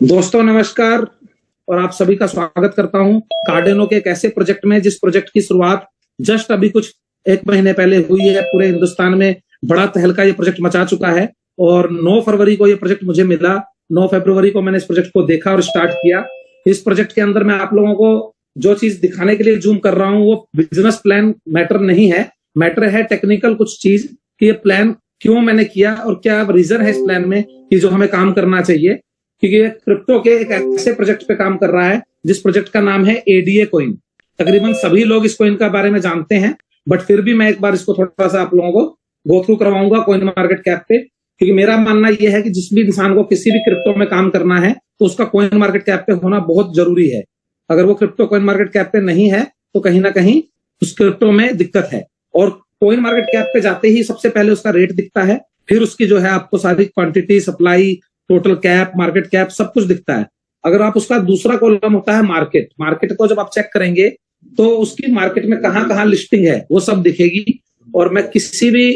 दोस्तों नमस्कार और आप सभी का स्वागत करता हूं कार्डेनो के एक ऐसे प्रोजेक्ट में जिस प्रोजेक्ट की शुरुआत जस्ट अभी कुछ एक महीने पहले हुई है। पूरे हिंदुस्तान में बड़ा तहलका ये प्रोजेक्ट मचा चुका है और 9 फरवरी को ये प्रोजेक्ट मुझे मिला। 9 फरवरी को मैंने इस प्रोजेक्ट को देखा और स्टार्ट किया। इस प्रोजेक्ट के अंदर मैं आप लोगों को जो चीज दिखाने के लिए जूम कर रहा हूं वो बिजनेस प्लान मैटर नहीं है, मैटर है टेक्निकल कुछ चीज कि ये प्लान क्यों मैंने किया और क्या रीजन है इस प्लान में कि जो हमें काम करना चाहिए। क्योंकि ये क्रिप्टो के एक ऐसे प्रोजेक्ट पे काम कर रहा है जिस प्रोजेक्ट का नाम है एडीए कॉइन। तकरीबन सभी लोग इस कॉइन का बारे में जानते हैं, बट फिर भी मैं एक बार इसको थोड़ा सा आप लोगों को गो थ्रू करवाऊंगा कॉइन मार्केट कैप पे। क्योंकि मेरा मानना यह है कि जिस भी इंसान को किसी भी क्रिप्टो में काम करना है तो उसका कॉइन मार्केट कैप पे होना बहुत जरूरी है। अगर वो क्रिप्टो कॉइन मार्केट कैप पे नहीं है तो कहीं ना कहीं उस क्रिप्टो में दिक्कत है। और कॉइन मार्केट कैप पे जाते ही सबसे पहले उसका रेट दिखता है, फिर उसकी जो है आपको सारी quantity, supply, total cap, market cap सब कुछ दिखता है। अगर आप उसका दूसरा कॉलम होता है मार्केट, मार्केट को जब आप चेक करेंगे तो उसकी मार्केट में कहां कहां लिस्टिंग है वो सब दिखेगी। और मैं किसी भी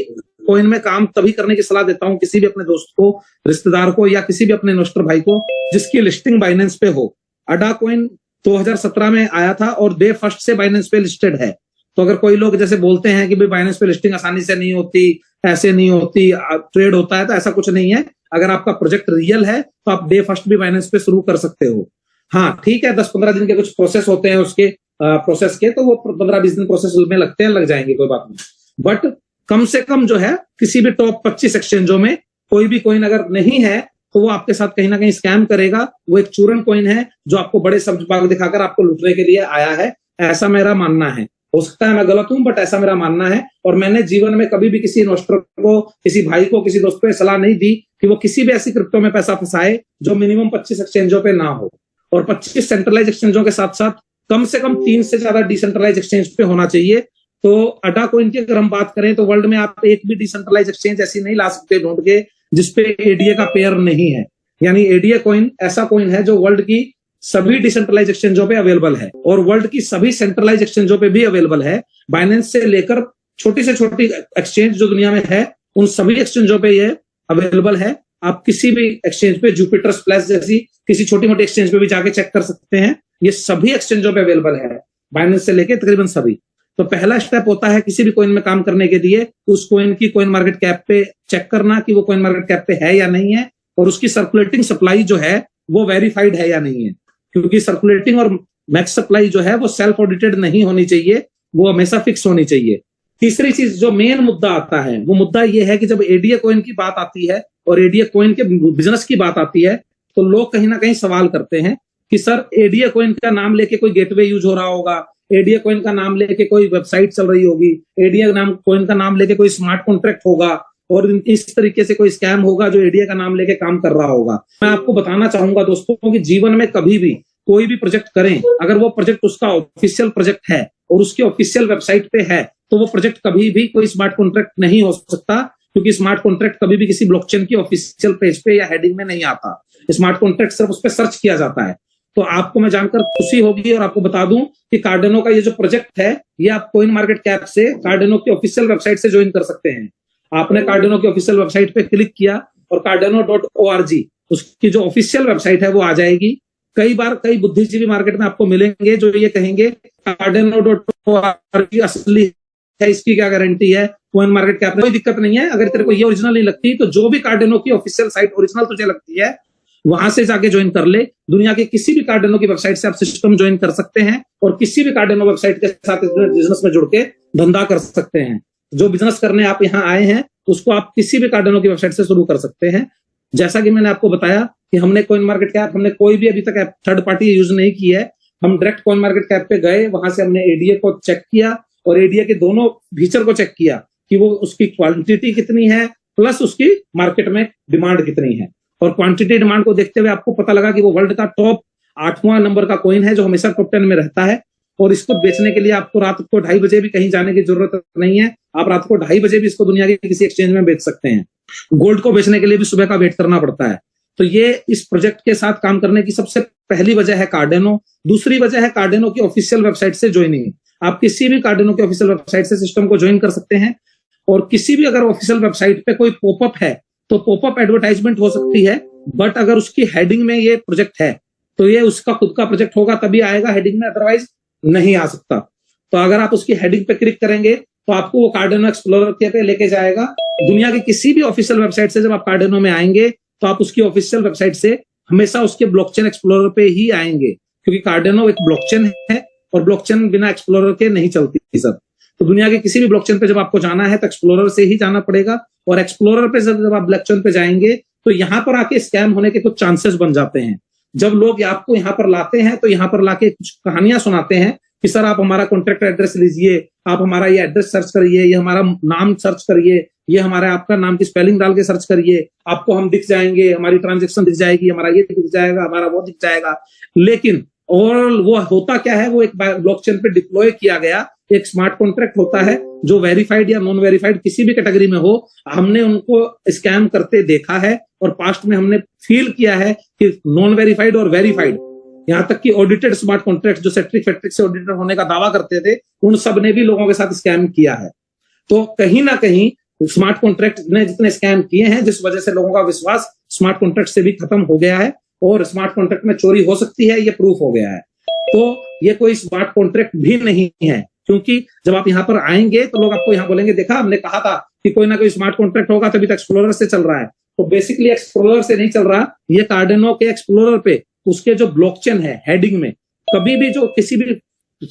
कॉइन में काम तभी करने की सलाह देता हूं, किसी भी अपने दोस्त को, रिश्तेदार को या किसी भी अपने इन्वेस्टर भाई को जिसकी लिस्टिंग बाइनेंस पे हो। अडा कॉइन 2017 में आया था और डे फर्स्ट से बाइनेंस पे लिस्टेड है। तो अगर कोई लोग जैसे बोलते हैं कि भाई बाइनेंस पे लिस्टिंग आसानी से नहीं होती, ऐसे नहीं होती, ट्रेड होता है, तो ऐसा कुछ नहीं है। अगर आपका प्रोजेक्ट रियल है तो आप डे फर्स्ट भी बाइनेंस पे शुरू कर सकते हो। हाँ ठीक है, 10-15 दिन के कुछ प्रोसेस होते हैं उसके प्रोसेस के, तो वो 15-20 दिन प्रोसेस में लगते हैं, लग जाएंगे, कोई बात नहीं। बट कम से कम जो है किसी भी टॉप 25 एक्सचेंजों में कोई भी कॉइन अगर नहीं है तो वो आपके साथ कहीं ना कहीं स्कैम करेगा। वो एक चूरन कॉइन है जो आपको बड़े सब्ज बाग दिखाकर आपको लूटने के लिए आया है, ऐसा मेरा मानना है। हो सकता है मैं गलत हूं, बट ऐसा मेरा मानना है। और मैंने जीवन में कभी भी किसी इन्वेस्टर को, किसी भाई को, किसी दोस्त को सलाह नहीं दी कि वो किसी भी ऐसी क्रिप्टो में पैसा फंसाए जो मिनिमम 25 एक्सचेंजों पे ना हो। और 25 सेंट्रलाइज एक्सचेंजों के साथ साथ कम से कम 3 से ज्यादा डिसेंट्रलाइज एक्सचेंज पे होना चाहिए। तो अडा कॉइन की अगर हम बात करें तो वर्ल्ड में आप एक भी डिसेंट्रलाइज एक्सचेंज ऐसी नहीं ला सकते ढूंढ के जिसपे एडीए का पेयर नहीं है। यानी एडीए कॉइन ऐसा कॉइन है जो वर्ल्ड की सभी डिसेंट्रलाइज एक्सचेंजों पे अवेलेबल है और वर्ल्ड की सभी सेंट्रलाइज एक्सचेंजों पे भी अवेलेबल है। बाइनेंस से लेकर छोटी से छोटी एक्सचेंज जो दुनिया में है उन सभी एक्सचेंजों पे ये अवेलेबल है। आप किसी भी एक्सचेंज पे, जुपिटर स्प्लैश जैसी किसी छोटी मोटी एक्सचेंज पे भी जाके चेक कर सकते हैं। ये सभी एक्सचेंजों पे अवेलेबल है, बाइनेंस से लेकर तकरीबन सभी। तो पहला स्टेप होता है किसी भी कॉइन में काम करने के लिए उस कॉइन की कॉइन मार्केट कैप पे चेक करना कि वो कॉइन मार्केट कैप पे है या नहीं है, और उसकी सर्कुलेटिंग सप्लाई जो है वो वेरीफाइड है या नहीं है। क्योंकि सर्कुलेटिंग और मैक्स सप्लाई जो है वो सेल्फ ऑडिटेड नहीं होनी चाहिए, वो हमेशा फिक्स होनी चाहिए। तीसरी चीज जो मेन मुद्दा आता है वो मुद्दा ये है कि जब एडीए कॉइन की बात आती है और एडीए कॉइन के बिजनेस की बात आती है तो लोग कहीं ना कहीं सवाल करते हैं कि सर एडीए कॉइन का नाम लेके कोई गेटवे यूज हो रहा होगा, एडीए कॉइन का नाम लेके कोई वेबसाइट चल रही होगी, एडीए कॉइन का नाम लेके कोई स्मार्ट कॉन्ट्रैक्ट होगा और इस तरीके से कोई स्कैम होगा जो एडीए का नाम लेके काम कर रहा होगा। मैं आपको बताना चाहूंगा दोस्तों कि जीवन में कभी भी कोई भी प्रोजेक्ट करें, अगर वो प्रोजेक्ट उसका ऑफिशियल प्रोजेक्ट है और उसकी ऑफिशियल वेबसाइट पे है तो वो प्रोजेक्ट कभी भी कोई स्मार्ट कॉन्ट्रैक्ट नहीं हो सकता। क्योंकि स्मार्ट कॉन्ट्रैक्ट कभी भी किसी ब्लॉकचेन की ऑफिशियल पेज पे या हेडिंग में नहीं आता। स्मार्ट कॉन्ट्रैक्ट सिर्फ उस पर सर्च किया जाता है। तो आपको मैं जानकर खुशी होगी और आपको बता दूं कि कार्डेनो का ये जो प्रोजेक्ट है ये आप कॉइन मार्केट कैप से कार्डेनो की ऑफिशियल वेबसाइट से ज्वाइन कर सकते हैं। आपने कार्डेनो की ऑफिशियल वेबसाइट पे क्लिक किया और cardano.org उसकी जो ऑफिशियल वेबसाइट है वो आ जाएगी। कई बार कई बुद्धिजीवी मार्केट में आपको मिलेंगे जो ये कहेंगे cardano.org असली है, इसकी क्या गारंटी है, कॉइन मार्केट कैप में कोई दिक्कत नहीं है। अगर तेरे को ये ओरिजिनल नहीं लगती तो जो भी कार्डेनो की ऑफिशियल साइट ओरिजिनल तुझे लगती है वहां से जाके ज्वाइन कर ले। दुनिया के किसी भी कार्डेनो की वेबसाइट से आप सिस्टम ज्वाइन कर सकते हैं और किसी भी कार्डेनो वेबसाइट के साथ बिजनेस में जुड़ के धंधा कर सकते हैं। जो बिजनेस करने आप यहाँ आए हैं उसको आप किसी भी कार्डेनो की वेबसाइट से शुरू कर सकते हैं। जैसा कि मैंने आपको बताया कि हमने कॉइन मार्केट कैप, हमने कोई भी अभी तक थर्ड पार्टी यूज नहीं की है। हम डायरेक्ट कॉइन मार्केट कैप पे गए, वहां से हमने एडीए को चेक किया और एडीए के दोनों फीचर को चेक किया कि वो उसकी क्वांटिटी कितनी है प्लस उसकी मार्केट में डिमांड कितनी है। और क्वांटिटी डिमांड को देखते हुए आपको पता लगा कि वो वर्ल्ड का टॉप 8वां नंबर का कॉइन है जो हमेशा टॉप 10 में रहता है। और इसको बेचने के लिए आपको रात को 2:30 बजे भी कहीं जाने की जरूरत नहीं है। आप रात को 2:30 बजे भी इसको दुनिया के किसी एक्सचेंज में बेच सकते हैं। गोल्ड को बेचने के लिए भी सुबह का वेट करना पड़ता है। तो ये इस प्रोजेक्ट के साथ काम करने की सबसे पहली वजह है कार्डेनो। दूसरी वजह है कार्डेनो की ऑफिशियल वेबसाइट से ज्वाइनिंग। आप किसी भी कार्डेनो की ऑफिशियल वेबसाइट से सिस्टम को ज्वाइन कर सकते हैं और किसी भी अगर ऑफिशियल वेबसाइट पे कोई पॉपअप है तो पॉपअप एडवर्टाइजमेंट हो सकती है बट अगर उसकी हेडिंग में ये प्रोजेक्ट है तो ये उसका खुद का प्रोजेक्ट होगा तभी आएगा हेडिंग में, अदरवाइज नहीं आ सकता। तो अगर आप उसकी हेडिंग पे क्लिक करेंगे तो आपको वो कार्डेनो एक्सप्लोरर के पे लेके जाएगा। दुनिया की किसी भी ऑफिशियल वेबसाइट से जब आप कार्डेनो में आएंगे तो आप उसकी ऑफिशियल वेबसाइट से हमेशा उसके ब्लॉकचेन एक्सप्लोरर पे ही आएंगे, क्योंकि कार्डेनो एक ब्लॉकचेन है और ब्लॉकचेन बिना एक्सप्लोरर के नहीं चलती सर। तो दुनिया के किसी भी ब्लॉकचेन पे जब आपको जाना है तो एक्सप्लोरर से ही जाना पड़ेगा, और एक्सप्लोरर पे जब आप ब्लॉकचेन पे जाएंगे तो यहाँ पर आके स्कैम होने के कुछ चांसेस बन जाते हैं। जब लोग आपको यहाँ पर लाते हैं तो यहाँ पर लाके कुछ कहानियां सुनाते हैं कि सर आप हमारा कॉन्ट्रैक्ट एड्रेस लीजिए, आप हमारा ये एड्रेस सर्च करिए, ये हमारा नाम सर्च करिए, ये हमारा आपका नाम की स्पेलिंग डाल के सर्च करिए, आपको हम दिख जाएंगे, हमारी ट्रांजेक्शन दिख जाएगी, हमारा ये दिख जाएगा, हमारा वो दिख जाएगा। लेकिन और वो होता क्या है, वो एक ब्लॉकचेन पे डिप्लॉय किया गया एक स्मार्ट कॉन्ट्रैक्ट होता है जो वेरीफाइड या नॉन वेरीफाइड किसी भी कैटेगरी में हो। हमने उनको स्कैम करते देखा है और पास्ट में हमने फील किया है कि नॉन वेरीफाइड और वेरीफाइड, यहाँ तक कि ऑडिटेड स्मार्ट कॉन्ट्रैक्ट जो सेट्रिक फैक्ट्रिक से ऑडिटेड होने का दावा करते थे, उन सब ने भी लोगों के साथ स्कैम किया है। तो कहीं ना कहीं स्मार्ट कॉन्ट्रैक्ट ने जितने स्कैम किए हैं, जिस वजह से लोगों का विश्वास स्मार्ट कॉन्ट्रैक्ट से भी खत्म हो गया है और स्मार्ट कॉन्ट्रैक्ट में चोरी हो सकती है, ये प्रूफ हो गया है। तो ये कोई स्मार्ट कॉन्ट्रैक्ट भी नहीं है, क्योंकि जब आप यहाँ पर आएंगे तो लोग आपको यहाँ बोलेंगे देखा हमने कहा था कि कोई ना कोई स्मार्ट कॉन्ट्रैक्ट होगा, तभी तो एक्सप्लोरर से चल रहा है। तो बेसिकली एक्सप्लोरर से नहीं चल रहा, ये कार्डेनो के एक्सप्लोरर पे उसके जो ब्लॉकचेन है हेडिंग में, कभी भी जो किसी भी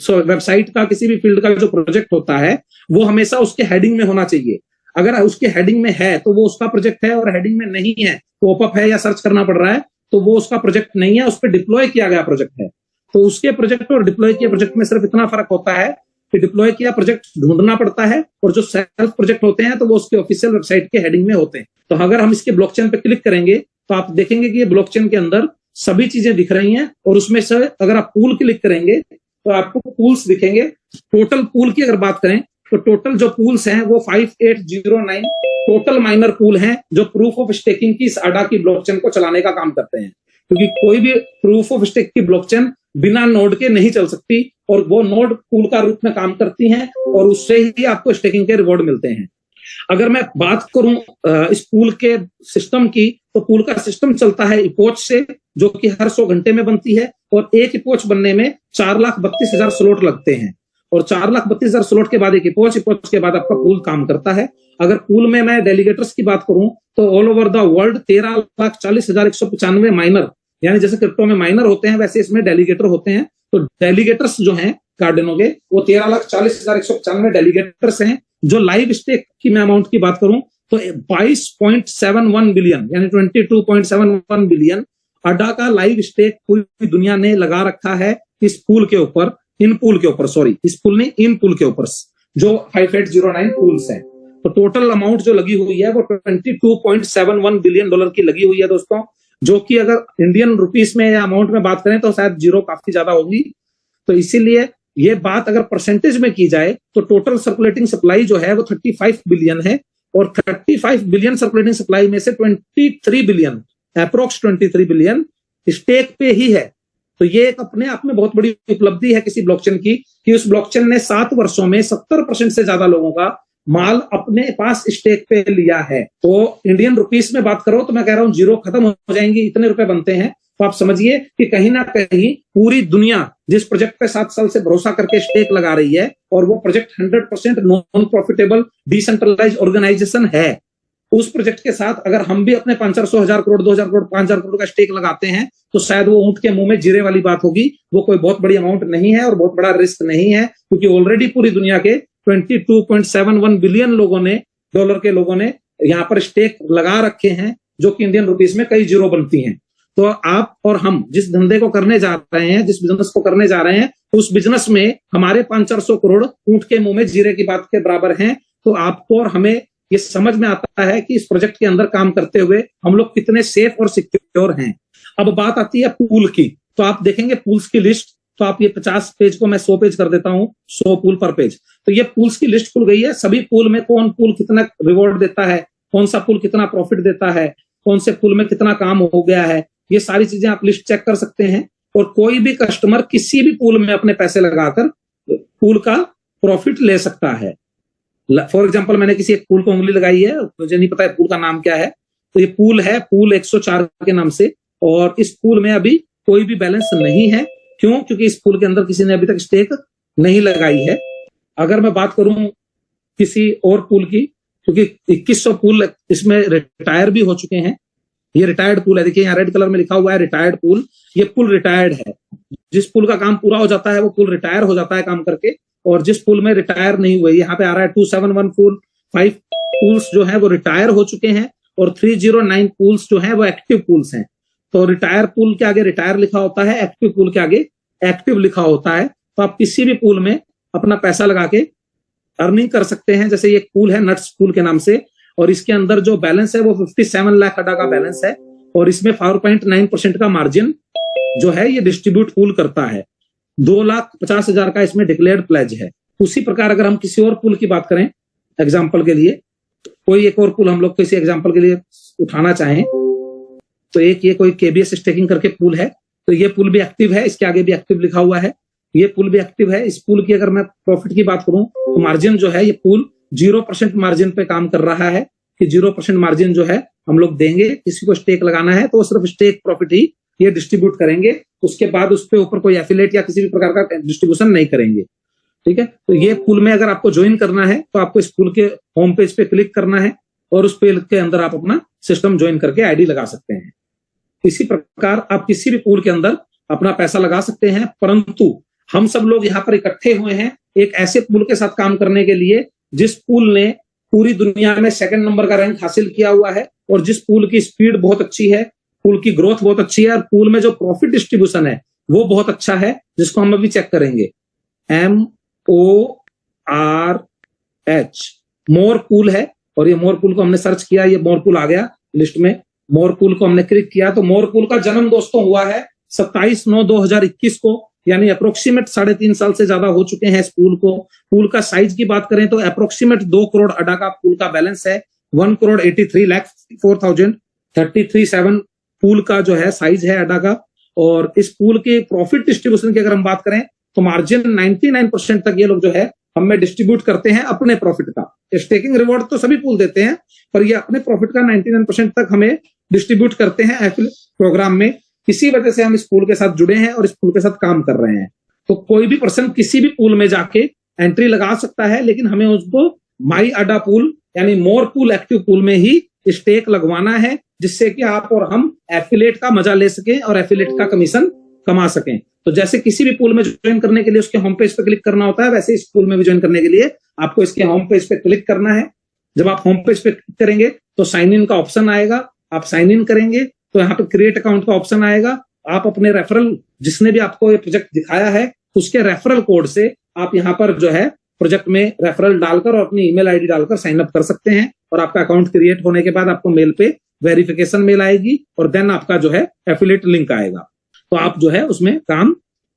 वेबसाइट का किसी भी फील्ड का जो प्रोजेक्ट होता है वो हमेशा उसके हेडिंग में होना चाहिए। अगर उसके हेडिंग में है तो वो उसका प्रोजेक्ट है, और हेडिंग में नहीं है, पॉपअप है या सर्च करना पड़ रहा है तो वो उसका प्रोजेक्ट नहीं है, उस पर डिप्लॉय किया गया प्रोजेक्ट है। तो उसके प्रोजेक्ट और डिप्लॉय किए प्रोजेक्ट में सिर्फ इतना फर्क होता है कि डिप्लॉय किया प्रोजेक्ट ढूंढना पड़ता है, और जो सेल्फ प्रोजेक्ट होते हैं तो वो उसके ऑफिशियल वेबसाइट के हेडिंग में होते हैं। तो अगर हम इसके ब्लॉकचेन पे क्लिक करेंगे तो आप देखेंगे कि ये ब्लॉकचेन के अंदर सभी चीजें दिख रही हैं, और उसमें से अगर आप पूल क्लिक करेंगे तो आपको पूल्स दिखेंगे। टोटल पूल की अगर बात करें तो टोटल जो पूल्स हैं वो 5809 टोटल माइनर पूल हैं जो प्रूफ ऑफ स्टेकिंग की इस अडा की ब्लॉकचेन को चलाने का काम करते हैं, क्योंकि कोई भी प्रूफ ऑफ स्टेक की ब्लॉकचेन बिना नोड के नहीं चल सकती, और वो नोड पूल का रूप में काम करती हैं और उससे ही आपको स्टेकिंग के रिवॉर्ड मिलते हैं। अगर मैं बात करूं इस पूल के सिस्टम की, तो पूल का सिस्टम चलता है इपोच से, जो कि हर 100 घंटे में बनती है, और एक इपोच बनने में 4,32,000 स्लॉट लगते हैं, और 4,32,000 स्लॉट के बाद एक इपोच के बाद आपका पूल काम करता है। अगर पूल में मैं डेलीगेटर्स की बात करूं तो all over the world 13,40,195 minor, यानी जैसे क्रिप्टो में माइनर होते हैं वैसे इसमें डेलीगेटर होते हैं। तो डेलीगेटर्स जो हैं कार्डेनो के वो 13,40,195 डेलीगेटर्स हैं। जो लाइव स्टेक की मैं अमाउंट की बात करूं तो 22.71 बिलियन यानी 22.71 बिलियन अडा का लाइव स्टेक पूरी दुनिया ने लगा रखा है इस पूल के ऊपर, इन पूल के ऊपर, सॉरी इस पूल नहीं, इन पूल के ऊपर जो 5809 पूल्स हैं। तो टोटल अमाउंट जो लगी हुई है वो 22.71 बिलियन डॉलर की लगी हुई है दोस्तों, जो कि अगर इंडियन रुपीस में या अमाउंट में बात करें तो शायद जीरो काफी ज्यादा होगी। तो इसीलिए ये बात अगर परसेंटेज में की जाए तो टोटल सर्कुलेटिंग सप्लाई जो है वो 35 बिलियन है, और 35 बिलियन सर्कुलेटिंग सप्लाई में से 23 बिलियन अप्रोक्स 23 बिलियन स्टेक पे ही है। तो ये एक अपने आप में बहुत बड़ी उपलब्धि है किसी ब्लॉकचेन की, कि उस ब्लॉकचेन ने 7 वर्षों में 70% से ज्यादा लोगों का माल अपने पास स्टेक पे लिया है। तो इंडियन रुपीस में बात करो तो मैं कह रहा हूं जीरो खत्म हो जाएंगी, इतने रुपए बनते हैं। तो आप समझिए कि कहीं ना कहीं पूरी दुनिया जिस प्रोजेक्ट पे 7 साल से भरोसा करके स्टेक लगा रही है, और वो project 100% non profitable decentralize organization है, उस प्रोजेक्ट के साथ अगर हम भी अपने 500 हजार करोड़ 2,000 करोड़ 5,000 करोड़ का स्टेक लगाते हैं तो शायद वो ऊंट के मुंह में जीरे वाली बात होगी। वो कोई बहुत बड़ी अमाउंट नहीं है और बहुत बड़ा रिस्क नहीं है, क्योंकि ऑलरेडी पूरी दुनिया के 22.71 बिलियन लोगों ने डॉलर के लोगों ने यहाँ पर स्टेक लगा रखे हैं, जो कि इंडियन रुपीस में कई जीरो बनती हैं। तो आप और हम जिस धंधे को करने जा रहे हैं, जिस बिजनेस को करने जा रहे हैं, उस बिजनेस में हमारे 500 करोड़ ऊंट के मुंह में जीरे की बात के बराबर हैं। तो आपको और हमें ये समझ में आता है कि इस प्रोजेक्ट के अंदर काम करते हुए हम लोग कितने सेफ और सिक्योर हैं। अब बात आती है पूल की, तो आप देखेंगे पूल्स की लिस्ट, तो आप ये 50 पेज को मैं 100 पेज कर देता हूं, 100 पूल पर पेज। तो ये पूल्स की लिस्ट खुल गई है, सभी पूल में कौन पूल कितना रिवॉर्ड देता है, कौन सा पूल कितना प्रॉफिट देता है, कौन से पूल में कितना काम हो गया है, ये सारी चीजें आप लिस्ट चेक कर सकते हैं। और कोई भी कस्टमर किसी भी पूल में अपने पैसे लगाकर पूल का प्रॉफिट ले सकता है। फॉर एग्जाम्पल मैंने किसी एक पूल को उंगली लगाई है, मुझे नहीं पता है पूल का नाम क्या है, तो ये पूल है, पूल 104 के नाम से, और इस पूल में अभी कोई भी बैलेंस नहीं है। क्यों? क्योंकि इस पूल के अंदर किसी ने अभी तक स्टेक नहीं लगाई है। अगर मैं बात करूं किसी और पूल की, क्योंकि 2100 पूल इसमें रिटायर भी हो चुके हैं, ये रिटायर्ड पूल है, देखिए यहाँ रेड कलर में लिखा हुआ है रिटायर्ड पूल, ये पूल रिटायर्ड है। जिस पूल का काम पूरा हो जाता है वो पूल रिटायर हो जाता है काम करके, और जिस पूल में रिटायर नहीं हुए, यहाँ पे आ रहा है 271 पूल, 5 पूल्स जो है वो रिटायर हो चुके हैं, और 309 पूल्स जो है वो एक्टिव पूल्स हैं। तो रिटायर पूल के आगे रिटायर लिखा होता है, एक्टिव पूल के आगे एक्टिव लिखा होता है। तो आप किसी भी पूल में अपना पैसा लगा के अर्निंग कर सकते हैं। जैसे ये पूल है नट्स पूल के नाम से, और इसके अंदर जो बैलेंस है वो 57 लाख अडा का बैलेंस है, और इसमें 4.9% का मार्जिन जो है ये डिस्ट्रीब्यूट पूल करता है। 2,50,000 का इसमें डिक्लेयर्ड प्लेज है। उसी प्रकार अगर हम किसी और पूल की बात करें एग्जाम्पल के लिए, कोई एक और पूल हम लोग किसी एग्जाम्पल के लिए उठाना चाहें, तो एक ये कोई केबीएस स्टेकिंग करके पूल है, तो ये पूल भी एक्टिव है, इसके आगे भी एक्टिव लिखा हुआ है, ये पूल भी एक्टिव है। इस पूल की अगर मैं प्रॉफिट की बात करूं तो मार्जिन जो है ये पूल 0% मार्जिन पे काम कर रहा है, कि 0% मार्जिन जो है हम लोग देंगे। किसी को स्टेक लगाना है तो सिर्फ स्टेक प्रॉफिट ही ये डिस्ट्रीब्यूट करेंगे, उसके बाद उसके ऊपर कोई एफिलेट या किसी भी प्रकार का डिस्ट्रीब्यूशन नहीं करेंगे। ठीक है, तो ये पूल में अगर आपको ज्वाइन करना है तो आपको इस पूल के होम पेज पे क्लिक करना है, और उस पेज के अंदर आप अपना सिस्टम ज्वाइन करके आईडी लगा सकते हैं। इसी प्रकार आप किसी भी पूल के अंदर अपना पैसा लगा सकते हैं, परंतु हम सब लोग यहाँ पर इकट्ठे हुए हैं एक ऐसे पूल के साथ काम करने के लिए जिस पूल ने पूरी दुनिया में 2nd नंबर का रैंक हासिल किया हुआ है, और जिस पूल की स्पीड बहुत अच्छी है, पूल की ग्रोथ बहुत अच्छी है, और पूल में जो प्रॉफिट डिस्ट्रीब्यूशन है वो बहुत अच्छा है, जिसको हम अभी चेक करेंगे। MORH मोर पूल है, और ये मोर पूल को हमने सर्च किया, ये मोर पूल आ गया लिस्ट में। मोर पूल को हमने क्लिक किया तो मोर पूल का जन्म दोस्तों हुआ है 27/9/2021 को, यानी अप्रोक्सीमेट 3.5 साल से ज्यादा हो चुके हैं इस पूल को। पूल का साइज की बात करें तो अप्रोक्सीमेट 2 करोड़ अडा का पूल का बैलेंस है। 1,83,04,033.7 पूल का जो है साइज है अडा का। और इस पूल के प्रॉफिट डिस्ट्रीब्यूशन की अगर हम बात करें तो मार्जिन 99% तक ये लोग जो है हमें डिस्ट्रीब्यूट करते हैं अपने प्रॉफिट का। स्टेकिंग रिवॉर्ड तो सभी पूल देते हैं, पर ये अपने प्रॉफिट का 99% तक हमें डिस्ट्रीब्यूट करते हैं एफिलिएट प्रोग्राम में। इसी वजह से हम इस पूल के साथ जुड़े हैं और इस पूल के साथ काम कर रहे हैं। तो कोई भी पर्सन किसी भी पूल में जाके एंट्री लगा सकता है, लेकिन हमें उसको माई अडा पूल यानी मोर पूल एक्टिव पूल में ही स्टेक लगवाना है, जिससे कि आप और हम एफिलिएट का मजा ले सकें और एफिलिएट का कमीशन कमा सकें। तो जैसे किसी भी पूल में ज्वाइन करने के लिए उसके होम पेज पे क्लिक करना होता है, वैसे इस पूल में भी ज्वाइन करने के लिए आपको इसके होम पेज पे क्लिक करना है। जब आप होम पेज पे क्लिक करेंगे तो साइन इन का ऑप्शन आएगा, आप साइन इन करेंगे तो यहाँ पे क्रिएट अकाउंट का ऑप्शन आएगा। आप अपने रेफरल, जिसने भी आपको ये प्रोजेक्ट दिखाया है, उसके रेफरल कोड से आप यहाँ पर जो है प्रोजेक्ट में रेफरल डालकर और अपनी ईमेल आईडी डालकर साइन अप कर सकते हैं। और आपका अकाउंट क्रिएट होने के बाद आपको मेल पे वेरिफिकेशन मेल आएगी, और देन आपका जो है एफिलिएट लिंक आएगा, तो आप जो है उसमें काम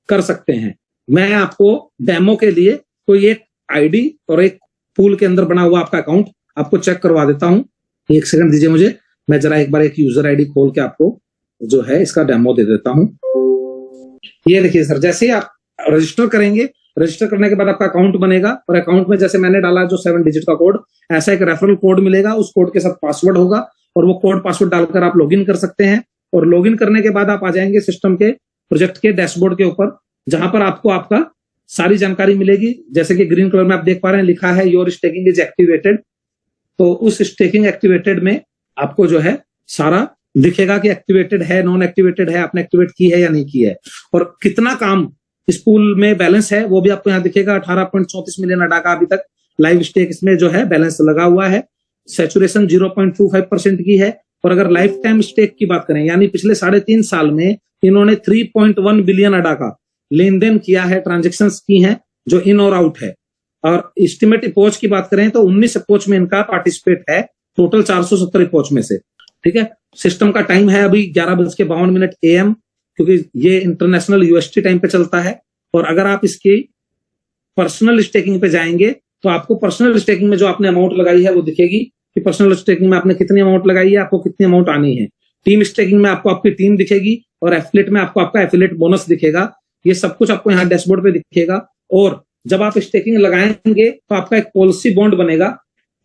कर सकते हैं। मैं आपको डेमो के लिए कोई एक आईडी और एक पूल के अंदर बना हुआ आपका अकाउंट आपको चेक करवा देता हूं। 1 सेकंड दीजिए मुझे, मैं जरा एक बार एक यूजर आईडी खोल के आपको जो है इसका डेमो दे देता हूं। ये देखिए सर, जैसे ही आप रजिस्टर करेंगे, रजिस्टर करने के बाद आपका अकाउंट बनेगा, और अकाउंट में जैसे मैंने डाला जो 7 डिजिट का कोड, ऐसा एक रेफरल कोड मिलेगा, उस कोड के साथ पासवर्ड होगा, और वो कोड पासवर्ड डालकर आप लॉगिन कर सकते हैं। और लॉगिन करने के बाद आप आ जाएंगे सिस्टम के प्रोजेक्ट के डैशबोर्ड के ऊपर, जहां पर आपको आपका सारी जानकारी मिलेगी। जैसे कि ग्रीन कलर में आप देख पा रहे हैं लिखा है योर स्टेकिंग इज एक्टिवेटेड। तो उस स्टेकिंग एक्टिवेटेड में आपको जो है सारा दिखेगा कि एक्टिवेटेड है, नॉन एक्टिवेटेड है, आपने एक्टिवेट की है या नहीं की है, और कितना काम इस पूल में बैलेंस है वो भी आपको यहाँ दिखेगा। 18.34 मिलियन अडा का अभी तक लाइव स्टेक इसमें जो है बैलेंस लगा हुआ है। सैचुरेशन 0.25% की है। और अगर लाइफ टाइम स्टेक की बात करें, यानी पिछले 3.5 साल में इन्होंने 3.1 बिलियन अडा का लेन देन किया है, ट्रांजेक्शन्स की हैं जो इन और आउट है। और एस्टिमेट अप्रोच की बात करें तो 19 अप्रोच में इनका पार्टिसिपेट है, टोटल 470 अप्रोच में से। ठीक है, सिस्टम का टाइम है अभी 11:52 AM, क्योंकि ये इंटरनेशनल यूएसटी टाइम पे चलता है। और अगर आप इसकी पर्सनल स्टेकिंग पे जाएंगे तो आपको पर्सनल स्टेकिंग में जो आपने अमाउंट लगाई है वो दिखेगी कि पर्सनल स्टेकिंग में आपने कितनी अमाउंट लगाई है, आपको कितनी अमाउंट आनी है। टीम स्टेकिंग में आपको आपकी टीम दिखेगी, और एफिलिएट में आपको आपका एफिलिएट बोनस दिखेगा। ये सब कुछ आपको यहाँ डैशबोर्ड पे दिखेगा। और जब आप स्टेकिंग लगाएंगे तो आपका एक पॉलिसी बॉन्ड बनेगा,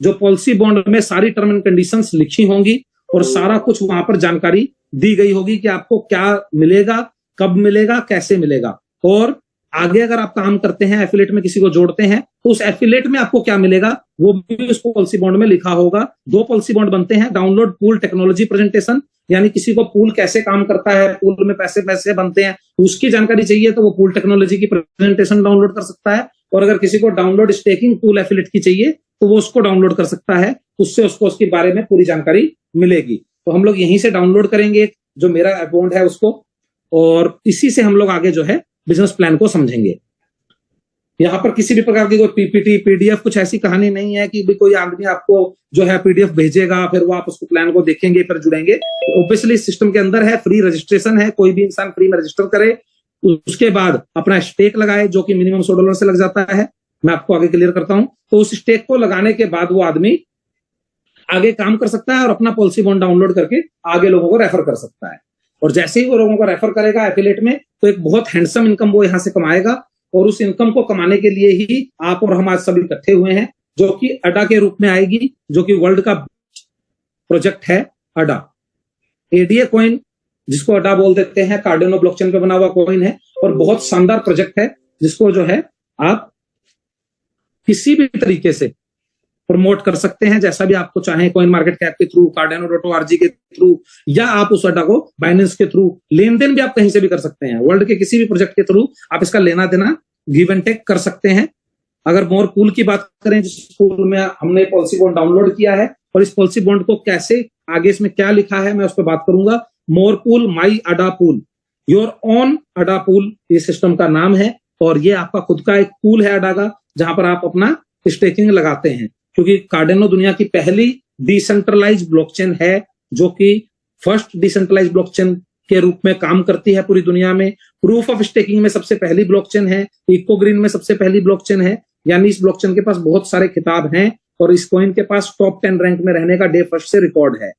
जो पॉलिसी बॉन्ड में सारी टर्म एंड कंडीशंस लिखी होंगी, और सारा कुछ वहां पर जानकारी दी गई होगी कि आपको क्या मिलेगा, कब मिलेगा, कैसे मिलेगा। और आगे अगर आप काम करते हैं, एफिलिएट में किसी को जोड़ते हैं, तो उस एफिलिएट में आपको क्या मिलेगा वो भी उस पॉलिसी बॉन्ड में लिखा होगा। 2 पॉलिसी बॉन्ड बनते हैं, डाउनलोड पूल टेक्नोलॉजी प्रेजेंटेशन, यानी किसी को पूल कैसे काम करता है, पूल में पैसे पैसे बनते हैं, उसकी जानकारी चाहिए तो वो पूल टेक्नोलॉजी की प्रेजेंटेशन डाउनलोड कर सकता है। और अगर किसी को डाउनलोड स्टेकिंग पूल एफिलिएट की चाहिए तो वो उसको डाउनलोड कर सकता है, उससे उसको उसके बारे में पूरी जानकारी मिलेगी। तो हम लोग यहीं से डाउनलोड करेंगे जो मेरा अकाउंट है उसको, और इसी से हम लोग आगे जो है बिजनेस प्लान को समझेंगे। यहाँ पर किसी भी प्रकार की कोई पीपीटी पीडीएफ कुछ ऐसी कहानी नहीं है कि भी कोई आदमी आपको जो है पीडीएफ भेजेगा फिर वो आप उसको प्लान को देखेंगे फिर जुड़ेंगे। ऑब्वियसली सिस्टम के अंदर है, फ्री रजिस्ट्रेशन है, कोई भी इंसान फ्री में रजिस्टर करे, उसके बाद अपना स्टेक लगाए जो कि मिनिमम $100 से लग जाता है। मैं आपको आगे क्लियर करता हूं। तो उस स्टेक को लगाने के बाद वो आदमी आगे काम कर सकता है और अपना पॉलिसी बॉन्ड डाउनलोड करके आगे लोगों को रेफर कर सकता है। और जैसे ही वो लोगों को रेफर करेगा एफिलिएट में, तो एक बहुत हैंडसम इनकम वो यहां से कमाएगा। और उस इनकम को कमाने के लिए ही आप और हम आज सभी इकट्ठे हुए हैं, जो कि अडा के रूप में आएगी, जो कि वर्ल्ड का प्रोजेक्ट है अडा। एडीए कॉइन जिसको अडा बोल देते हैं, कार्डेनो ब्लॉकचेन पे बना हुआ कॉइन है और बहुत शानदार प्रोजेक्ट है, जिसको जो है आप किसी भी तरीके से प्रमोट कर सकते हैं, जैसा भी आपको चाहे, कॉइन मार्केट कैप के थ्रू, कार्डेनो.org के थ्रू, या आप उस अड्डा को बाइनेंस के थ्रू, लेन देन भी आप कहीं से भी कर सकते हैं। वर्ल्ड के किसी भी प्रोजेक्ट के थ्रू आप इसका लेना देना गिव एंड टेक कर सकते हैं। अगर मोर पूल की बात करें, जिस पूल में हमने पॉलिसी बॉन्ड डाउनलोड किया है, और इस पॉलिसी बॉन्ड को कैसे, आगे इसमें क्या लिखा है मैं उस पर बात करूंगा। More pool, my ADA pool, your own ADA pool, ये सिस्टम का नाम है। और ये आपका खुद का एक पूल है अडा का, जहां पर आप अपना स्टेकिंग लगाते हैं। क्योंकि कार्डेनो दुनिया की पहली डिसेंट्रलाइज ब्लॉकचेन है, जो कि फर्स्ट डिसेंट्रलाइज ब्लॉकचेन के रूप में काम करती है पूरी दुनिया में। प्रूफ ऑफ स्टेकिंग में सबसे पहली ब्लॉकचेन है, इको ग्रीन में सबसे पहली ब्लॉकचेन है। यानी इस ब्लॉकचेन के पास बहुत सारे खिताब हैं और इस कॉइन के पास टॉप 10 रैंक में रहने का डे फर्स्ट से रिकॉर्ड है।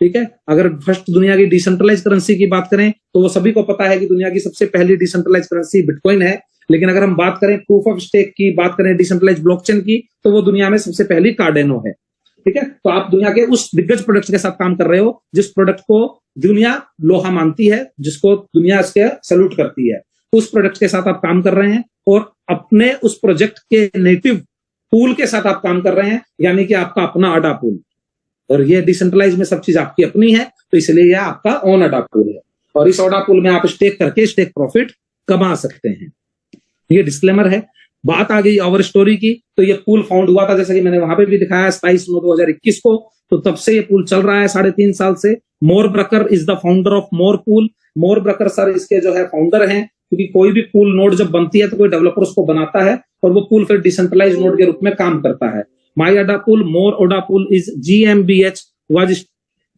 ठीक है। अगर फर्स्ट दुनिया की डिसेंट्रलाइज करेंसी की बात करें तो वो सभी को पता है कि दुनिया की सबसे पहली डिसेंट्रलाइज करेंसी बिटकॉइन है। लेकिन अगर हम बात करें प्रूफ ऑफ स्टेक की, बात करें डिसेंट्रलाइज ब्लॉकचेन की, तो वो दुनिया में सबसे पहली कार्डेनो है। ठीक है। तो आप दुनिया के उस दिग्गज प्रोडक्ट के साथ काम कर रहे हो जिस प्रोडक्ट को दुनिया लोहा मानती है, जिसको दुनिया इसके सैल्यूट करती है, उस प्रोडक्ट के साथ आप काम कर रहे हैं और अपने उस प्रोजेक्ट के नेटिव पूल के साथ आप काम कर रहे हैं, यानी कि आपका अपना अडा पूल। और ये डिसेंट्रलाइज में सब चीज आपकी अपनी है, तो इसलिए यह आपका ओन अडा पूल है। और इस अडा पूल में आप स्टेक करके स्टेक प्रॉफिट कमा सकते हैं। ये डिस्क्लेमर है। बात आ गई आवर स्टोरी की, तो ये पूल फाउंड हुआ था, जैसे कि मैंने वहां पे भी दिखाया, 27/9/2021 को। तो तब से ये पूल चल रहा है 3.5 साल से। Mor Bruker is the founder of more pool. Mor Bruker sir इसके जो है फाउंडर हैं, क्योंकि कोई भी पूल नोड जब बनती है तो कोई डेवलपर उसको बनाता है और वो पूल फिर डिसेंट्रलाइज नोड के रूप में काम करता है। My ADA pool, more ADA pool is GmbH, was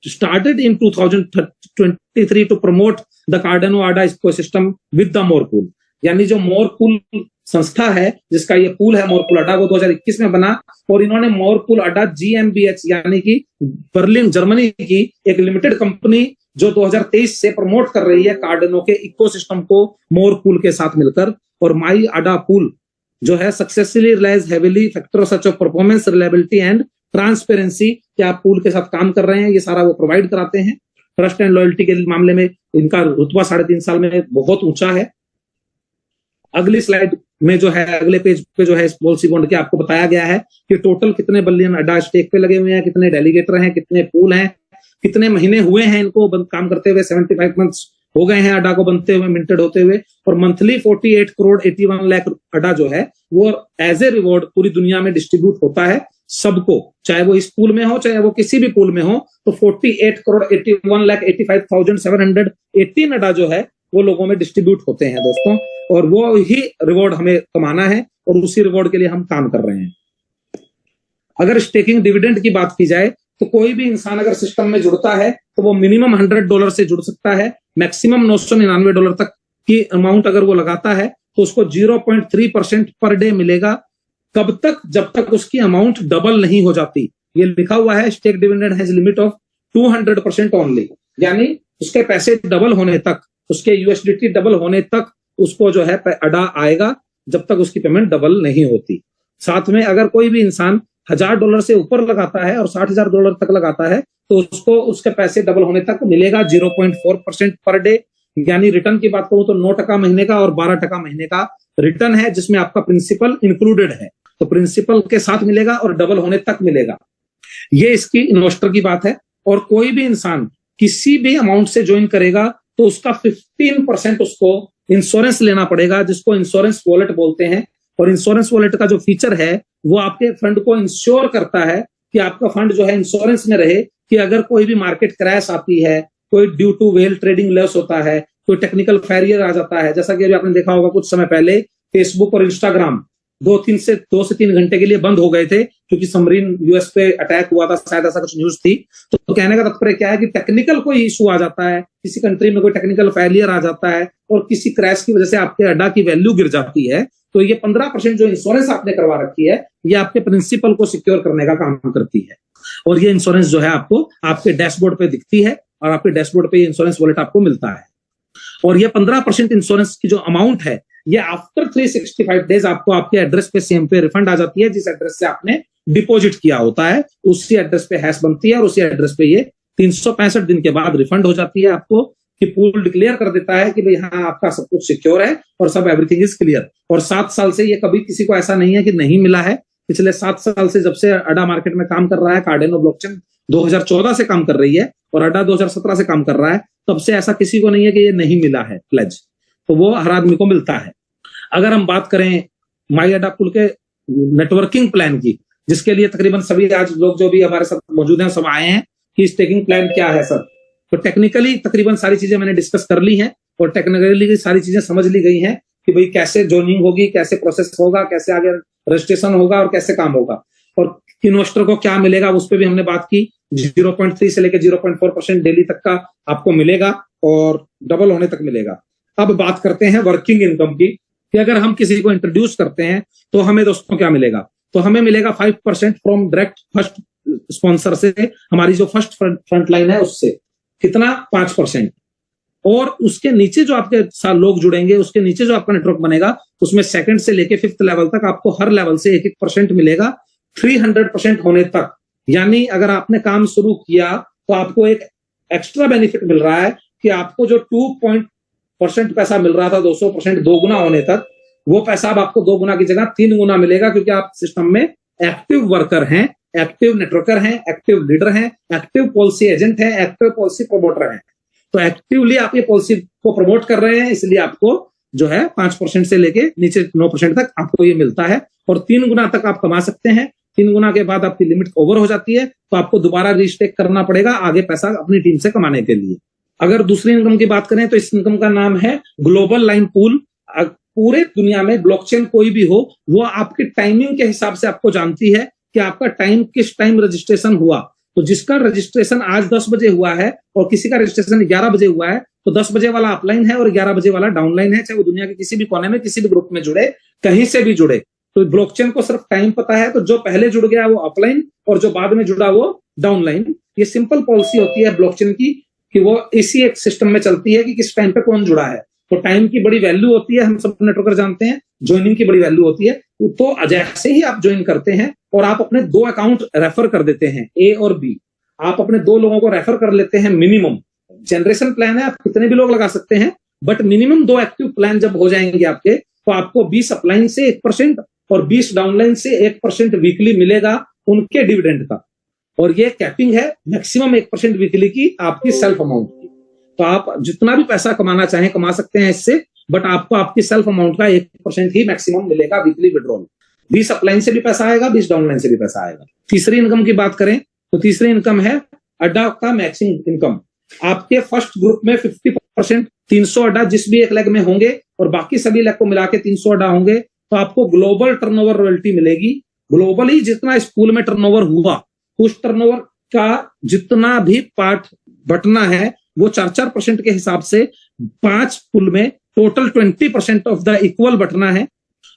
started in 2023 to promote the Cardano ADA ecosystem with the more pool. यानी जो मोर पूल संस्था है, जिसका ये पूल है मोर पूल अड्डा, वो 2021 में बना और इन्होंने मोर पूल अड्डा GmbH यानी कि बर्लिन जर्मनी की एक लिमिटेड कंपनी जो 2023 से प्रमोट कर रही है कार्डेनो के इकोसिस्टम को मोर पूल के साथ मिलकर। और माई अडा पूल जो है successfully relies heavily factor such of performance, reliability and transparency, क्या आप पूल के साथ काम कर रहे हैं, ये सारा वो प्रोवाइड कराते हैं। ट्रस्ट एंड लॉयल्टी के मामले में इनका रुतबा 3.5 साल में बहुत ऊंचा है। अगली स्लाइड में जो है, अगले पेज पे जो है इस पॉलिसी बॉन्ड के आपको बताया गया है कि टोटल कितने बिलियन अड्डा स्टेक पे लगे हुए हैं, कितने डेलीगेटर हैं, कितने पूल हैं, कितने महीने हुए हैं इनको काम करते हुए। 75 मंथ्स हो गए हैं अड्डा को बनते हुए, मिंटेड होते हुए। और मंथली 48 करोड़ 81 लाख अड्डा जो है वो एज ए रिवॉर्ड पूरी दुनिया में डिस्ट्रीब्यूट होता है सबको, चाहे वो इस पूल में हो चाहे वो किसी भी पूल में हो। तो 48 करोड़ 81,85,718 अड्डा जो है वो लोगों में डिस्ट्रीब्यूट होते हैं दोस्तों, और वो ही रिवॉर्ड हमें कमाना है और उसी रिवॉर्ड के लिए हम काम कर रहे हैं। अगर स्टेकिंग डिविडेंड की बात की जाए तो कोई भी इंसान अगर सिस्टम में जुड़ता है तो वो मिनिमम $100 से जुड़ सकता है, मैक्सिमम $999 तक की अमाउंट अगर वो लगाता है तो उसको 0.3% पर डे मिलेगा। कब तक? जब तक उसकी अमाउंट डबल नहीं हो जाती। ये लिखा हुआ है stake dividend has limit of 200% only, यानी उसके पैसे डबल होने तक, उसके USDT डबल होने तक उसको जो है अडा आएगा, जब तक उसकी पेमेंट डबल नहीं होती। साथ में अगर कोई भी इंसान $1000 से ऊपर लगाता है और $60,000 तक लगाता है तो उसको उसके पैसे डबल होने तक मिलेगा 0.4% पर डे। यानी रिटर्न की बात करूं तो 9% महीने का और 12% महीने का रिटर्न है, जिसमें आपका प्रिंसिपल इंक्लूडेड है। तो प्रिंसिपल के साथ मिलेगा और डबल होने तक मिलेगा। ये इसकी इन्वेस्टर की बात है। और कोई भी इंसान किसी भी अमाउंट से ज्वाइन करेगा तो उसका 15% उसको इंश्योरेंस लेना पड़ेगा, जिसको इंश्योरेंस वॉलेट बोलते हैं। और इंश्योरेंस वॉलेट का जो फीचर है वो आपके फंड को इंश्योर करता है कि आपका फंड जो है इंश्योरेंस में रहे, कि अगर कोई भी मार्केट क्रैश आती है, कोई due to well trading loss होता है, कोई टेक्निकल फेलियर आ जाता है, जैसा कि अभी आपने देखा होगा कुछ समय पहले फेसबुक और इंस्टाग्राम 2 से 3 घंटे के लिए बंद हो गए थे क्योंकि सबमरीन यूएस पे अटैक हुआ था, शायद ऐसा कुछ न्यूज थी। तो कहने का तात्पर्य क्या है कि टेक्निकल कोई इशू आ जाता है, किसी कंट्री में कोई टेक्निकल फेलियर आ जाता है और किसी क्रैश की वजह से आपके अड्डा की वैल्यू गिर जाती है, तो ये 15% जो इंश्योरेंस आपने करवा रखी है ये आपके प्रिंसिपल को सिक्योर करने का काम करती है। और ये इंश्योरेंस जो है आपको आपके डैशबोर्ड पे दिखती है और आपके डैशबोर्ड पे इंश्योरेंस वॉलेट आपको मिलता है। और ये 15% इंश्योरेंस की जो अमाउंट है ये आफ्टर 365 डेज आपको आपके एड्रेस पे सेम पे रिफंड आ जाती है। जिस एड्रेस से आपने डिपॉजिट किया होता है उसी एड्रेस पे हैश बनती है और उसी एड्रेस पे ये 365 दिन के बाद रिफंड हो जाती है आपको, कि पूल डिक्लेयर कर देता है कि भाई हाँ आपका सब कुछ सिक्योर है और सब एवरीथिंग इज क्लियर। और 7 साल से ये कभी किसी को ऐसा नहीं है कि नहीं मिला है। पिछले 7 साल से जब से अड्डा मार्केट में काम कर रहा है, कार्डेनो ब्लॉकचेन 2014 से काम कर रही है और अड्डा 2017 से काम कर रहा है, तब से ऐसा किसी को नहीं है कि ये नहीं मिला है प्लेज। तो वो हर आदमी को मिलता है। अगर हम बात करें माई अड्डा पुल के नेटवर्किंग प्लान की, जिसके लिए तकरीबन सभी आज लोग जो भी हमारे साथ मौजूद हैं सब आए हैं कि स्टेकिंग प्लान क्या है सर, तो टेक्निकली तकरीबन सारी चीजें मैंने डिस्कस कर ली हैं और टेक्निकली सारी चीजें समझ ली गई हैं कि भाई कैसे ज्वाइनिंग होगी, कैसे प्रोसेस होगा, कैसे आगे रजिस्ट्रेशन होगा और कैसे काम होगा और इन्वेस्टर को क्या मिलेगा उस पर भी हमने बात की। 0.3 से लेकर 0.4% डेली तक का आपको मिलेगा और डबल होने तक मिलेगा। अब बात करते हैं वर्किंग इनकम की, कि अगर हम किसी को इंट्रोड्यूस करते हैं तो हमें दोस्तों क्या मिलेगा। तो हमें मिलेगा 5% फ्रॉम डायरेक्ट फर्स्ट स्पॉन्सर से, हमारी जो फर्स्ट फ्रंट लाइन है उससे। कितना? 5%। और उसके नीचे जो आपके साथ लोग जुड़ेंगे, उसके नीचे जो आपका नेटवर्क बनेगा, उसमें सेकंड से लेके 5th लेवल तक आपको हर लेवल से 1-1% मिलेगा 300% होने तक। यानी अगर आपने काम शुरू किया तो आपको एक एक्स्ट्रा बेनिफिट मिल रहा है कि आपको जो 2% पैसा मिल रहा था 200% 2 गुना होने तक, वो पैसा अब आपको 2 गुना की जगह 3 गुना मिलेगा, क्योंकि आप सिस्टम में एक्टिव वर्कर हैं, एक्टिव नेटवर्कर हैं, एक्टिव लीडर हैं, एक्टिव पॉलिसी एजेंट हैं, एक्टिव पॉलिसी प्रमोटर हैं। तो एक्टिवली आप ये पॉलिसी को प्रमोट कर रहे हैं, इसलिए आपको जो है 5% से लेके नीचे 9% तक आपको ये मिलता है और 3 गुना तक आप कमा सकते हैं। 3 गुना के बाद आपकी लिमिट ओवर हो जाती है तो आपको दोबारा रीस्टेक करना पड़ेगा आगे पैसा अपनी टीम से कमाने के लिए। अगर दूसरी इनकम की बात करें तो इस इनकम का नाम है ग्लोबल लाइन पूल। पूरे दुनिया में ब्लॉकचेन कोई भी हो, वो आपकी टाइमिंग के हिसाब से आपको जानती है कि आपका टाइम किस टाइम रजिस्ट्रेशन हुआ। तो जिसका रजिस्ट्रेशन आज 10 बजे हुआ है और किसी का रजिस्ट्रेशन 11 बजे हुआ है, तो 10 बजे वाला अपलाइन है और 11 बजे वाला डाउनलाइन है, चाहे वो दुनिया के किसी भी कोने में किसी भी ग्रुप में जुड़े, कहीं से भी जुड़े। तो ब्लॉकचेन को सिर्फ टाइम पता है, तो जो पहले जुड़ गया वो अपलाइन और जो बाद में जुड़ा वो डाउनलाइन। ये सिंपल पॉलिसी होती है ब्लॉकचेन की कि वो इसी एक सिस्टम में चलती है कि किस टाइम पे कौन जुड़ा है। तो टाइम की बड़ी वैल्यू होती है, हम सब नेटवर्कर जानते हैं। ज्वाइनिंग की बड़ी वैल्यू होती है। तो जैसे ही आप ज्वाइन करते हैं और आप अपने 2 अकाउंट रेफर कर देते हैं, ए और बी, आप अपने 2 लोगों को रेफर कर लेते हैं मिनिमम। जनरेशन प्लान है, आप कितने भी लोग लगा सकते हैं, बट मिनिमम 2 एक्टिव प्लान जब हो जाएंगे आपके, तो आपको 20 अपलाइन से 1% और 20 डाउनलाइन से 1% वीकली मिलेगा उनके डिविडेंड का। और ये कैपिंग है मैक्सिमम 1% वीकली की आपकी सेल्फ अमाउंट की। तो आप जितना भी पैसा कमाना चाहें कमा सकते हैं इससे, बट आपको आपकी सेल्फ अमाउंट का 1% ही मैक्सिमम मिलेगा वीकली विड्रॉल। 20 अपलाइन से भी पैसा आएगा, 20 डाउनलाइन से भी पैसा आएगा। तीसरी इनकम की बात करें तो तीसरी इनकम है अड्डा का मैचिंग इनकम। आपके फर्स्ट ग्रुप में 50% 300 अड्डा जिस भी एक लेग में होंगे और बाकी सभी लेग को मिला के 300 अड्डा होंगे, तो आपको ग्लोबल टर्नओवर रॉयल्टी मिलेगी। ग्लोबली जितना इस पूल में टर्नओवर हुआ, उस टर्नओवर का जितना भी पार्ट बटना है वो 4-4% के हिसाब से 5 पूल में टोटल 20% ऑफ द इक्वल बटना है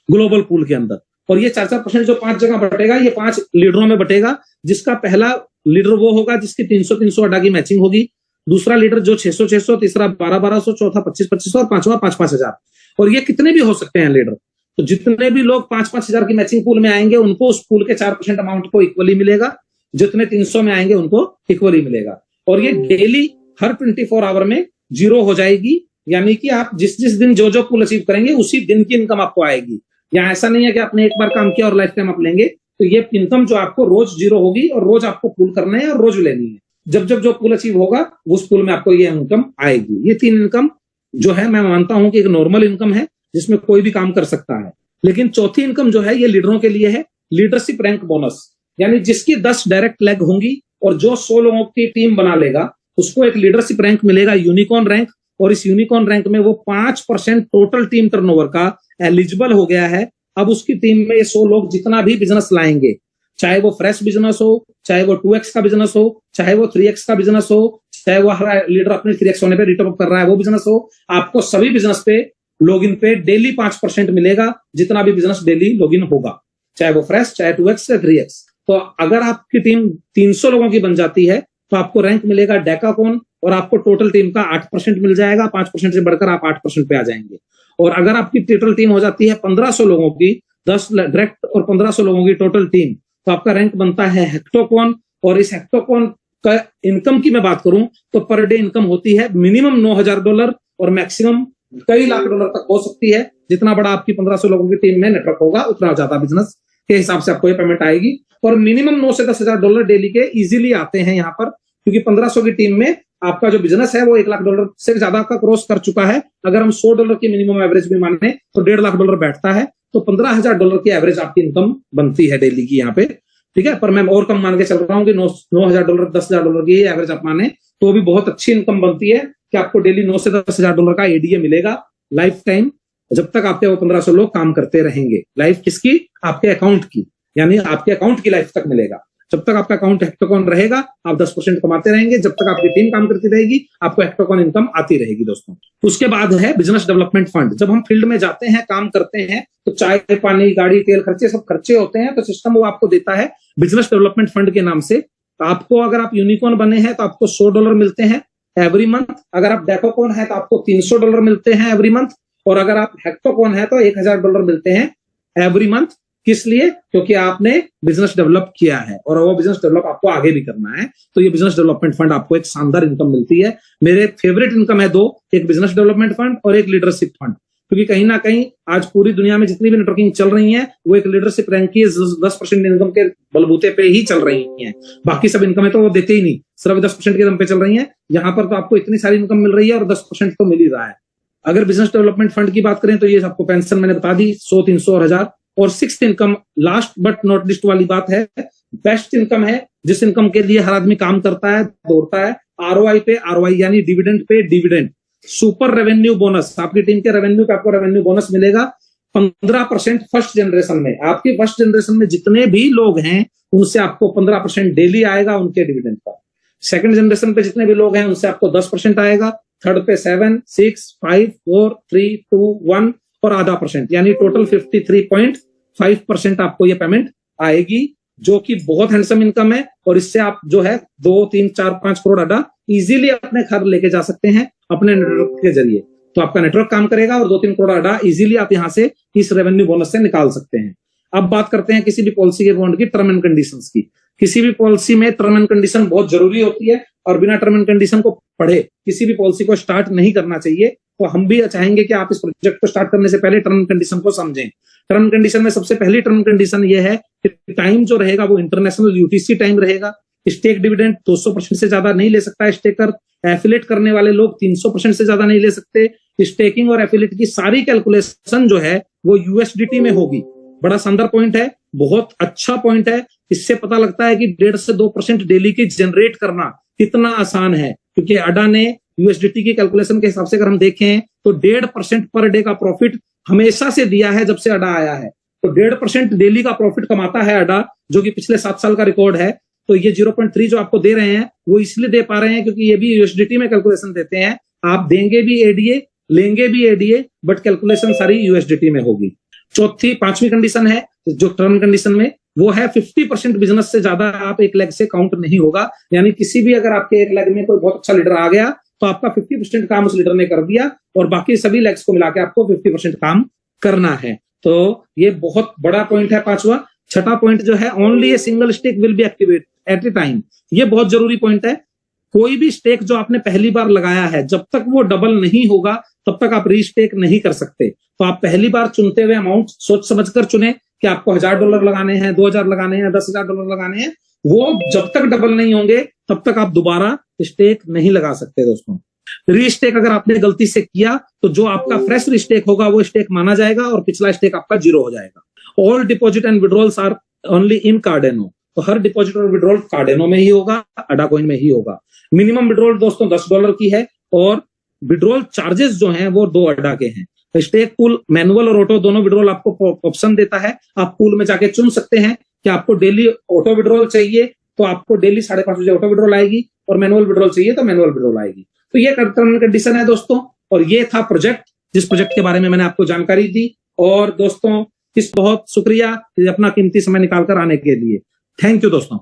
ग्लोबल पूल के अंदर। और ये 4-4% जो 5 जगह बटेगा, ये 5 लीडरों में बटेगा। जिसका पहला लीडर वो होगा जिसकी 300-300 अड्डा की मैचिंग होगी, दूसरा लीडर जो 600-600, तीसरा 1200-1200, चौथा 2500-2500 और पांचवा 5,000-5,000। और ये कितने भी हो सकते हैं लीडर। तो जितने भी लोग 5,000-5,000 की मैचिंग पूल में आएंगे उनको उस पूल के 4% अमाउंट को इक्वली मिलेगा। जितने 300 में आएंगे उनको इक्वली मिलेगा। और ये डेली हर 24 आवर में जीरो हो जाएगी, यानी कि आप जिस जिस दिन जो जो पुल अचीव करेंगे उसी दिन की इनकम आपको आएगी। या ऐसा नहीं है कि आपने एक बार काम किया और लाइफ टाइम आप लेंगे, तो ये इनकम जो आपको रोज जीरो होगी और रोज आपको पुल करना है और रोज लेनी है। जब जब जो पुल अचीव होगा उस पुल में आपको ये इनकम आएगी। ये 3 इनकम जो है मैं मानता हूं कि एक नॉर्मल इनकम है जिसमें कोई भी काम कर सकता है। लेकिन चौथी इनकम जो है ये लीडरों के लिए है, लीडरशिप रैंक बोनस। यानी जिसकी 10 डायरेक्ट लेग होंगी और जो 100 लोगों की टीम बना लेगा उसको एक लीडरशिप रैंक मिलेगा, यूनिकॉर्न रैंक। और इस यूनिकॉर्न रैंक में वो 5% टोटल टीम टर्नओवर का एलिजिबल हो गया है। अब उसकी टीम में 100 लोग जितना भी बिजनेस लाएंगे, चाहे वो फ्रेश बिजनेस हो, चाहे वो 2x का बिजनेस हो, चाहे वो 3x का बिजनेस हो, चाहे वो लीडर अपने 3x होने पे रिटर्न कर रहा है वो बिजनेस हो, आपको सभी बिजनेस पे लॉगिन पे डेली 5% मिलेगा, जितना भी बिजनेस डेली लॉगिन होगा, चाहे वो फ्रेश, चाहे 2x या 3x। तो अगर आपकी टीम 300 लोगों की बन जाती है तो आपको रैंक मिलेगा डेकाकॉन और आपको टोटल टीम का 8% मिल जाएगा। 5% से बढ़कर आप 8% पे आ जाएंगे। और अगर आपकी टोटल टीम हो जाती है 1500 लोगों की, 10 डायरेक्ट और 1500 लोगों की टोटल टीम, तो आपका रैंक बनता है हेक्टोकॉन। और इस हेक्टोकॉन का इनकम की मैं बात करूं तो पर डे इनकम होती है मिनिमम $9,000 और मैक्सिमम कई लाख डॉलर तक हो सकती है। जितना बड़ा आपकी 1500 लोगों की टीम में नेटवर्क होगा उतना ज्यादा बिजनेस के हिसाब से आपको ये पेमेंट आएगी। और मिनिमम $9 से $10,000 डेली के इजीली आते हैं यहाँ पर, क्योंकि 1500 की टीम में आपका जो बिजनेस है वो $1 लाख से ज्यादा का क्रॉस कर चुका है। अगर हम $100 की मिनिमम एवरेज भी माने तो $1.5 लाख बैठता है, तो $15,000 की एवरेज आपकी इनकम बनती है डेली की यहाँ पे। ठीक है, पर मैं और कम मान के चल रहा हूँ कि $9,000 $10,000 की एवरेज आप माने तो भी बहुत अच्छी इनकम बनती है कि आपको डेली $9 से $10,000 का एडीए मिलेगा लाइफ टाइम, जब तक आपके वो 1500 लोग काम करते रहेंगे। लाइफ किसकी? आपके अकाउंट की, यानी आपके अकाउंट की लाइफ तक मिलेगा। जब तक आपका अकाउंट हेक्टोकॉन रहेगा आप 10% कमाते रहेंगे, जब तक आपकी टीम काम करती रहेगी आपको हेक्टोकॉन इनकम आती रहेगी दोस्तों। उसके बाद है बिजनेस डेवलपमेंट फंड। जब हम फील्ड में जाते हैं, काम करते हैं, तो चाय पानी गाड़ी तेल खर्चे सब खर्चे होते हैं, तो सिस्टम वो आपको देता है बिजनेस डेवलपमेंट फंड के नाम से। आपको अगर आप यूनिकॉर्न बने हैं तो आपको $100 मिलते हैं एवरी मंथ। अगर आप डेकाकॉन है तो आपको $300 मिलते हैं एवरी मंथ। और अगर आप हेक्टोकॉन है तो $1,000 मिलते हैं एवरी मंथ। किस लिए? क्योंकि आपने बिजनेस डेवलप किया है और वो बिजनेस डेवलप आपको आगे भी करना है। तो ये बिजनेस डेवलपमेंट फंड आपको एक शानदार इनकम मिलती है। मेरे फेवरेट इनकम है 2, एक बिजनेस डेवलपमेंट फंड और एक लीडरशिप फंड। क्योंकि कहीं ना कहीं आज पूरी दुनिया में जितनी भी नेटवर्किंग चल रही है वो एक लीडरशिप रैंक की 10% इनकम के बलबूते पे ही चल रही है। बाकी सब इनकम है तो वो देते ही नहीं, सिर्फ 10% के दम पे चल रही है। यहाँ पर तो आपको इतनी सारी इनकम मिल रही है और 10% तो मिल ही रहा है। अगर बिजनेस डेवलपमेंट फंड की बात करें तो ये आपको पेंशन मैंने बता दी 100, 300 और 1000। और 6th income, last but not list वाली बात है, बेस्ट इनकम है जिस इनकम के लिए हर आदमी काम करता है, दौड़ता है, आरओआई पे आरओआई, यानी dividend pay dividend. Super revenue bonus, आपकी टीम के रेवेन्यू पे आपको रेवेन्यू बोनस मिलेगा 15% फर्स्ट जनरेशन में। आपकी फर्स्ट जनरेशन में जितने भी लोग हैं उनसे आपको 15% डेली आएगा उनके डिविडेंड का। सेकंड जनरेशन पे जितने भी लोग हैं उनसे आपको 10% आएगा। थर्ड पे 7, 6, 5, 4, 3, 2, 1 और आधा % यानी टोटल 53.5% आपको ये पेमेंट आएगी, जो कि बहुत हैंडसम इनकम है। और इससे आप जो है 2, 3, 4, 5 करोड़ अड्डा इजीली अपने घर लेके जा सकते हैं अपने नेटवर्क के जरिए। तो आपका नेटवर्क काम करेगा और 2-3 करोड़ अड्डा इजीली आप यहां से इस रेवेन्यू बोनस से निकाल सकते हैं। अब बात करते हैं किसी भी पॉलिसी के बॉन्ड की टर्म एंड कंडीशंस की। किसी भी पॉलिसी में टर्म एंड कंडीशन बहुत जरूरी होती है और बिना टर्म एंड कंडीशन को पढ़े किसी भी पॉलिसी को स्टार्ट नहीं करना चाहिए। तो हम भी चाहेंगे कि आप इस प्रोजेक्ट को स्टार्ट करने से पहले टर्म एंड कंडीशन को समझें। टर्म एंड कंडीशन में सबसे पहली टर्म कंडीशन ये है कि टाइम जो रहेगा वो इंटरनेशनल यूटीसी टाइम रहेगा। स्टेक डिविडेंड 200% से ज्यादा नहीं ले सकता है स्टेकर। एफिलेट करने वाले लोग 300% से ज्यादा नहीं ले सकते। स्टेकिंग और एफिलेट की सारी कैलकुलेशन जो है वो यूएसडीटी में होगी। बड़ा शानदार पॉइंट है, बहुत अच्छा पॉइंट है। इससे पता लगता है कि 1.5 से 2% डेली की जनरेट करना कितना आसान है, क्योंकि अडा ने यूएसडीटी की कैलकुलेशन के हिसाब से अगर हम देखें तो 1.5% पर डे का प्रॉफिट हमेशा से दिया है जब से अडा आया है। तो 1.5% डेली का प्रॉफिट कमाता है अडा, जो कि पिछले 7 साल का रिकॉर्ड है। तो ये 0.3 जो आपको दे रहे हैं वो इसलिए दे पा रहे हैं क्योंकि ये भी यूएसडीटी में कैलकुलेशन देते हैं। आप देंगे भी एडीए, लेंगे भी एडीए, बट कैलकुलेशन सारी यूएसडीटी में होगी। पांचवी कंडीशन है जो टर्म कंडीशन में, वो है 50% बिजनेस से ज्यादा आप एक लेग से काउंट नहीं होगा। यानी किसी भी अगर आपके एक लेग में कोई बहुत अच्छा लीडर आ गया तो आपका 50% काम उस लीडर ने कर दिया और बाकी सभी लेग्स को मिला के आपको 50% काम करना है। तो ये बहुत बड़ा पॉइंट है पांचवा। छठा पॉइंट जो है, only a single stake will be activate at a time. ये बहुत जरूरी पॉइंट है। कोई भी स्टेक जो आपने पहली बार लगाया है, जब तक वो डबल नहीं होगा तब तक आप रीस्टेक नहीं कर सकते। तो आप पहली बार चुनते हुए अमाउंट सोच समझकर चुने कि आपको $1000 लगाने हैं, 2000 लगाने हैं, $10,000 लगाने हैं। वो जब तक डबल नहीं होंगे तब तक आप दोबारा स्टेक नहीं लगा सकते दोस्तों। रीस्टेक अगर आपने गलती से किया तो जो आपका फ्रेश रीस्टेक होगा वो स्टेक माना जाएगा और पिछला स्टेक आपका 0 हो जाएगा। All deposit and withdrawals are only in Cardano. तो हर डिपॉजिट और विड्रॉल कार्डेनो में ही होगा, अडा कॉइन में ही होगा। मिनिमम विड्रॉल दोस्तों $10 की है और विड्रॉल चार्जेस जो हैं वो 2 अड्डा के हैं। तो स्टेक पूल मैनुअल और ऑटो दोनों विड्रॉल आपको ऑप्शन देता है। आप पूल में जाके चुन सकते हैं कि आपको डेली ऑटो विड्रॉल चाहिए तो आपको डेली 5:30 बजे ऑटो विड्रॉल आएगी, और मैनुअल विड्रॉल चाहिए तो मैनुअल विड्रॉल आएगी। तो ये टर्म एंड कंडीशन है दोस्तों। और ये था प्रोजेक्ट, जिस प्रोजेक्ट के बारे में मैंने आपको जानकारी दी। और दोस्तों बहुत शुक्रिया अपना कीमती समय निकालकर आने के लिए। थैंक यू दोस्तों।